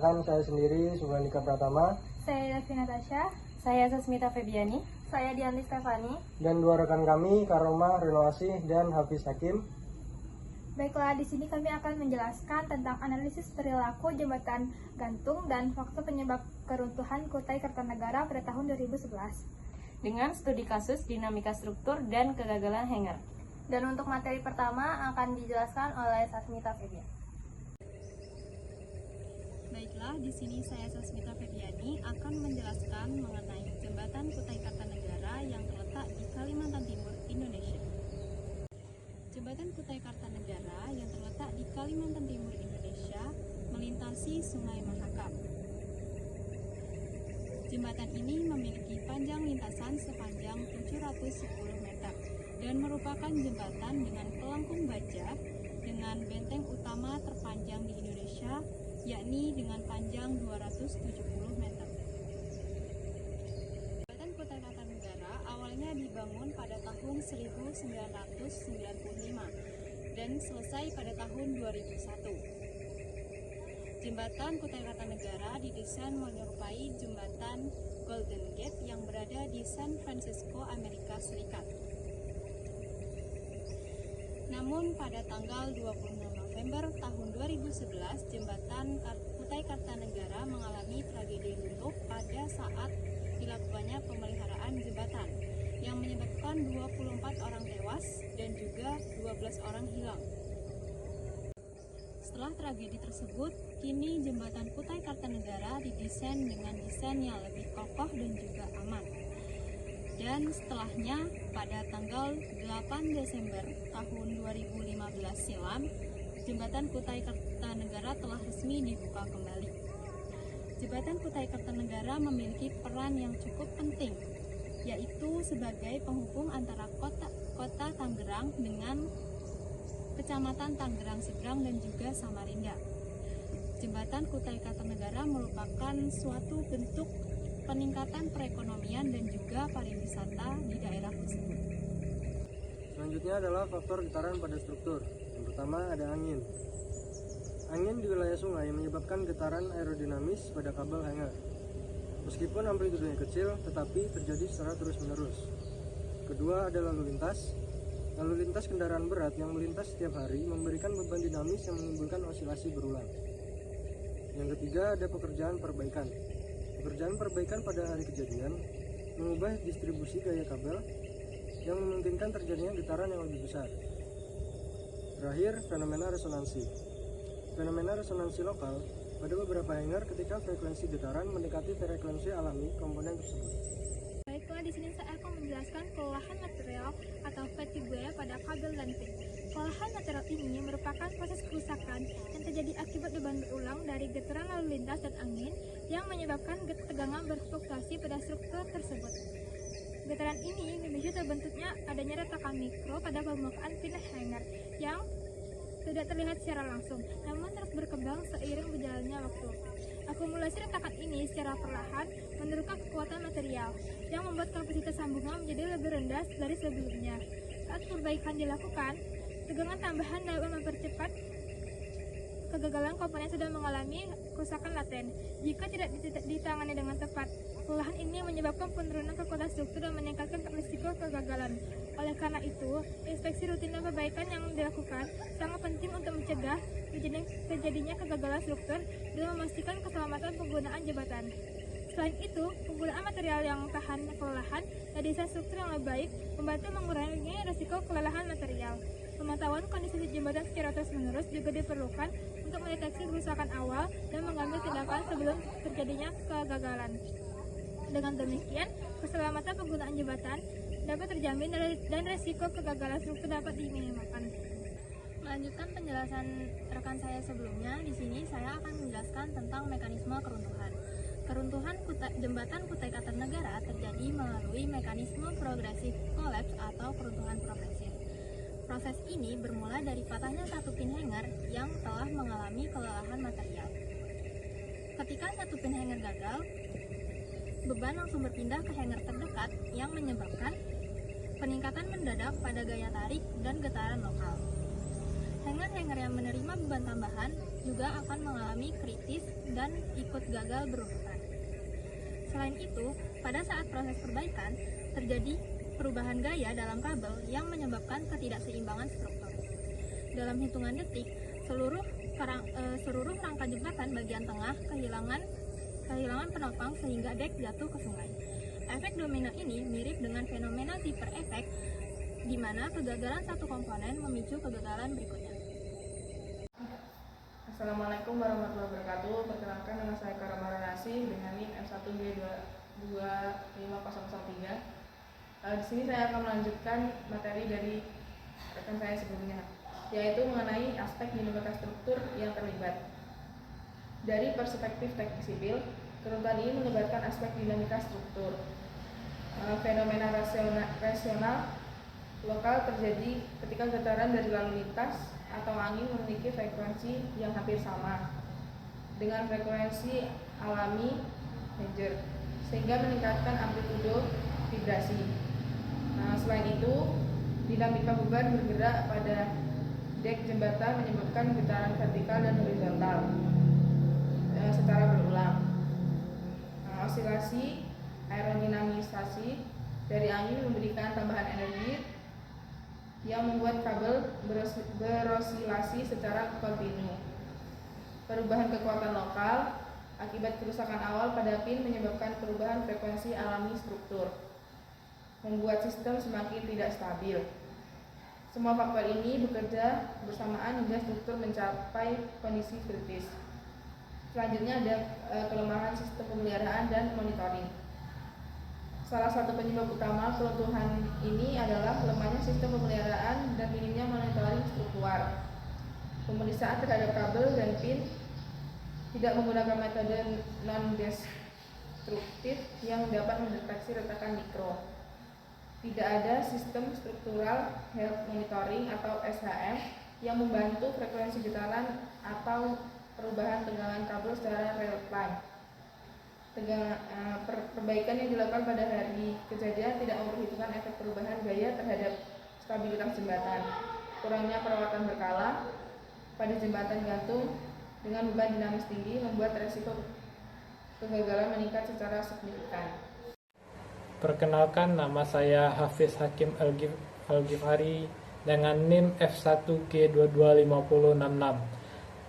Perkenalkan, saya sendiri Subhanika Pratama. Saya Davi Natasha. Saya Sasmita Febiani. Saya Dianti Stefani. Dan dua rekan kami, Karoma Renovasi dan Hafiz Hakim. Baiklah, di sini kami akan menjelaskan tentang analisis perilaku jembatan gantung dan faktor penyebab keruntuhan Kutai Kartanegara pada tahun 2011. Dengan studi kasus, dinamika struktur, dan kegagalan hanger. Dan untuk materi pertama akan dijelaskan oleh Sasmita Febiani. Baiklah, di sini saya Sasmita Febiani akan menjelaskan mengenai jembatan Kutai Kartanegara yang terletak di Kalimantan Timur, Indonesia. Jembatan Kutai Kartanegara yang terletak di Kalimantan Timur, Indonesia melintasi Sungai Mahakam. Jembatan ini memiliki panjang lintasan sepanjang 710 meter dan merupakan jembatan dengan pelengkung baja dengan benteng utama terpanjang di Indonesia, yakni dengan panjang 270 meter. Jembatan Kutai Kartanegara awalnya dibangun pada tahun 1995 dan selesai pada tahun 2001. Jembatan Kutai Kartanegara didesain menyerupai jembatan Golden Gate yang berada di San Francisco, Amerika Serikat. Namun pada tanggal 26 November tahun 2011, jembatan Kutai Kartanegara mengalami tragedi runtuh pada saat dilakukannya pemeliharaan jembatan yang menyebabkan 24 orang tewas dan juga 12 orang hilang. Setelah tragedi tersebut, kini jembatan Kutai Kartanegara didesain dengan desain yang lebih kokoh dan juga aman. Dan setelahnya, pada tanggal 8 Desember tahun 2015 silam, jembatan Kutai Kartanegara telah resmi dibuka kembali. Jembatan Kutai Kartanegara memiliki peran yang cukup penting, yaitu sebagai penghubung antara kota Tangerang dengan Kecamatan Tangerang Seberang dan juga Samarinda. Jembatan Kutai Kartanegara merupakan suatu bentuk peningkatan perekonomian dan juga pariwisata di daerah tersebut. Selanjutnya adalah faktor getaran pada struktur. Yang pertama ada angin. Angin di wilayah sungai menyebabkan getaran aerodinamis pada kabel hanger. Meskipun amplitudenya kecil, tetapi terjadi secara terus-menerus. Kedua ada lalu lintas. Lalu lintas kendaraan berat yang melintas setiap hari memberikan beban dinamis yang menimbulkan osilasi berulang. Yang ketiga ada pekerjaan perbaikan. Pekerjaan perbaikan pada hari kejadian mengubah distribusi gaya kabel yang memungkinkan terjadinya getaran yang lebih besar. Terakhir, fenomena resonansi. Fenomena resonansi lokal pada beberapa hanger ketika frekuensi getaran mendekati frekuensi alami komponen tersebut. Baiklah, di sini saya akan menjelaskan kelelahan material atau fatigue pada kabel dan pin. Kelelahan material ini merupakan proses kerusakan yang terjadi akibat beban berulang dari getaran lalu lintas dan angin yang menyebabkan ketegangan berfluktuasi pada struktur tersebut. Getaran ini memicu terbentuknya adanya retakan mikro pada permukaan pin hanger yang tidak terlihat secara langsung, namun terus berkembang seiring berjalannya waktu. Akumulasi retakan ini secara perlahan menurunkan kekuatan material yang membuat kapasitas sambungan menjadi lebih rendah dari sebelumnya. Saat perbaikan dilakukan, tegangan tambahan dapat mempercepat kegagalan komponen yang sudah mengalami kerusakan laten. Jika tidak ditangani dengan tepat, kelelahan ini menyebabkan penurunan kekuatan struktur dan meningkatkan risiko kegagalan. Oleh karena itu, inspeksi rutin dan perbaikan yang dilakukan sangat penting untuk mencegah terjadinya kegagalan struktur dan memastikan keselamatan penggunaan jembatan. Selain itu, penggunaan material yang tahan kelelahan dan desain struktur yang lebih baik membantu mengurangi risiko kelelahan material. Pemantauan kondisi jembatan secara terus-menerus juga diperlukan untuk mendeteksi kerusakan awal dan mengambil tindakan sebelum terjadinya kegagalan. Dengan demikian, keselamatan penggunaan jembatan dapat terjamin dan risiko kegagalan struktur dapat diminimalkan. Melanjutkan penjelasan rekan saya sebelumnya, di sini saya akan menjelaskan tentang mekanisme keruntuhan. Keruntuhan jembatan Kutai Kartanegara terjadi melalui mekanisme progresif collapse atau keruntuhan progresif. Proses ini bermula dari patahnya satu pin hanger yang telah mengalami kelelahan material. Ketika satu pin hanger gagal, beban langsung berpindah ke hanger terdekat yang menyebabkan peningkatan mendadak pada gaya tarik dan getaran lokal. Hanger-hanger yang menerima beban tambahan juga akan mengalami kritis dan ikut gagal berurutan. Selain itu, pada saat proses perbaikan, terjadi perubahan gaya dalam kabel yang menyebabkan ketidakseimbangan struktur. Dalam hitungan detik, seluruh rangka jembatan bagian tengah kehilangan penopang sehingga dek jatuh ke sungai. Efek domino ini mirip dengan fenomena Zipper effect, di mana kegagalan satu komponen memicu kegagalan berikutnya. Assalamualaikum warahmatullahi wabarakatuh. Perkenalkan, nama saya Karamara Nasih dengan NIM F1G22503. Di sini saya akan melanjutkan materi dari rekan saya sebelumnya, yaitu mengenai aspek dinamika struktur yang terlibat. Dari perspektif teknik sipil, keruntuhan ini melibatkan aspek dinamika struktur. Fenomena rasional lokal terjadi ketika getaran dari lalu lintas atau angin memiliki frekuensi yang hampir sama dengan frekuensi alami major, sehingga meningkatkan amplitudo vibrasi. Selain itu, dinamika beban bergerak pada dek jembatan menyebabkan getaran vertikal dan horizontal secara berulang. Osilasi aerodinamisasi dari angin memberikan tambahan energi yang membuat kabel berosilasi secara kontinu. Perubahan kekuatan lokal akibat kerusakan awal pada pin menyebabkan perubahan frekuensi alami struktur, membuat sistem semakin tidak stabil. Semua faktor ini bekerja bersamaan hingga struktur mencapai kondisi kritis. Selanjutnya ada kelemahan sistem pemeliharaan dan monitoring. Salah satu penyebab utama keruntuhan ini adalah lemahnya sistem pemeliharaan dan minimnya monitoring struktural. Pemeriksaan terhadap kabel dan pin tidak menggunakan metode non-destruktif yang dapat mendeteksi retakan mikro. Tidak ada sistem struktural health monitoring atau SHM yang membantu frekuensi getaran atau perubahan tegangan kabel secara real time. Perbaikan yang dilakukan pada hari kejadian tidak memperhitungkan efek perubahan gaya terhadap stabilitas jembatan. Kurangnya perawatan berkala pada jembatan gantung dengan beban dinamis tinggi membuat resiko kegagalan meningkat secara signifikan. Perkenalkan, nama saya Hafiz Hakim Al-Ghifari dengan NIM F1G22566.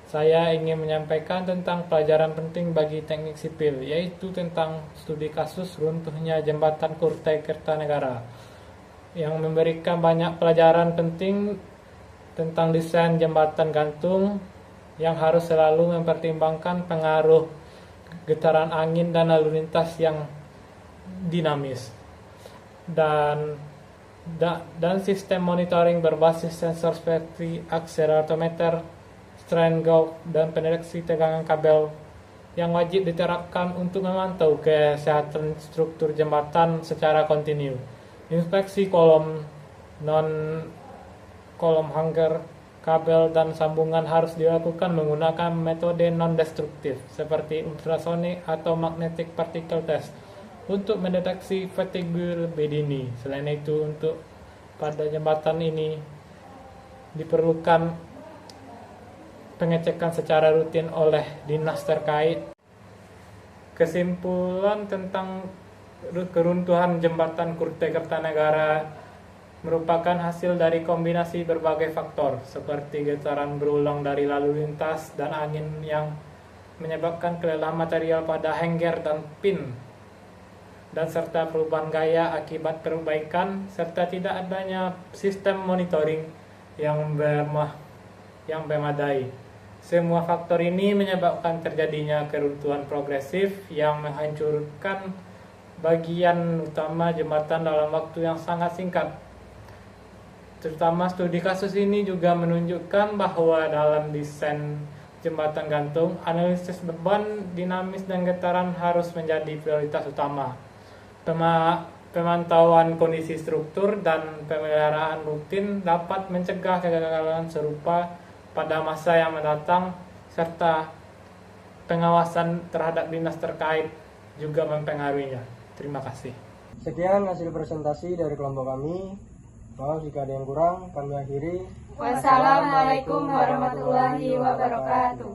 Saya ingin menyampaikan tentang pelajaran penting bagi teknik sipil, yaitu tentang studi kasus runtuhnya jembatan Kutai Kertanegara, yang memberikan banyak pelajaran penting tentang desain jembatan gantung yang harus selalu mempertimbangkan pengaruh getaran angin dan lalu lintas yang dinamis, dan sistem monitoring berbasis sensor seperti akselerator, strain gauge, dan pendeteksi tegangan kabel yang wajib diterapkan untuk memantau kesehatan struktur jembatan secara kontinu. Inspeksi kolom hanger, kabel, dan sambungan harus dilakukan menggunakan metode non-destruktif seperti ultrasonik atau magnetic particle test untuk mendeteksi fatigue lebih dini. Selain itu, untuk pada jembatan ini diperlukan pengecekan secara rutin oleh dinas terkait. Kesimpulan tentang keruntuhan jembatan Kutai Kertanegara merupakan hasil dari kombinasi berbagai faktor seperti getaran berulang dari lalu lintas dan angin yang menyebabkan kelelahan material pada hanger dan pin, dan serta perubahan gaya akibat perbaikan serta tidak adanya sistem monitoring yang memadai. Semua faktor ini menyebabkan terjadinya keruntuhan progresif yang menghancurkan bagian utama jembatan dalam waktu yang sangat singkat. Terutama studi kasus ini juga menunjukkan bahwa dalam desain jembatan gantung, analisis beban, dinamis, dan getaran harus menjadi prioritas utama. Pemantauan kondisi struktur dan pemeliharaan rutin dapat mencegah kegagalan serupa pada masa yang mendatang, serta pengawasan terhadap dinas terkait juga mempengaruhinya. Terima kasih. Sekian hasil presentasi dari kelompok kami. Maaf jika ada yang kurang, kami akhiri. Wassalamualaikum warahmatullahi wabarakatuh.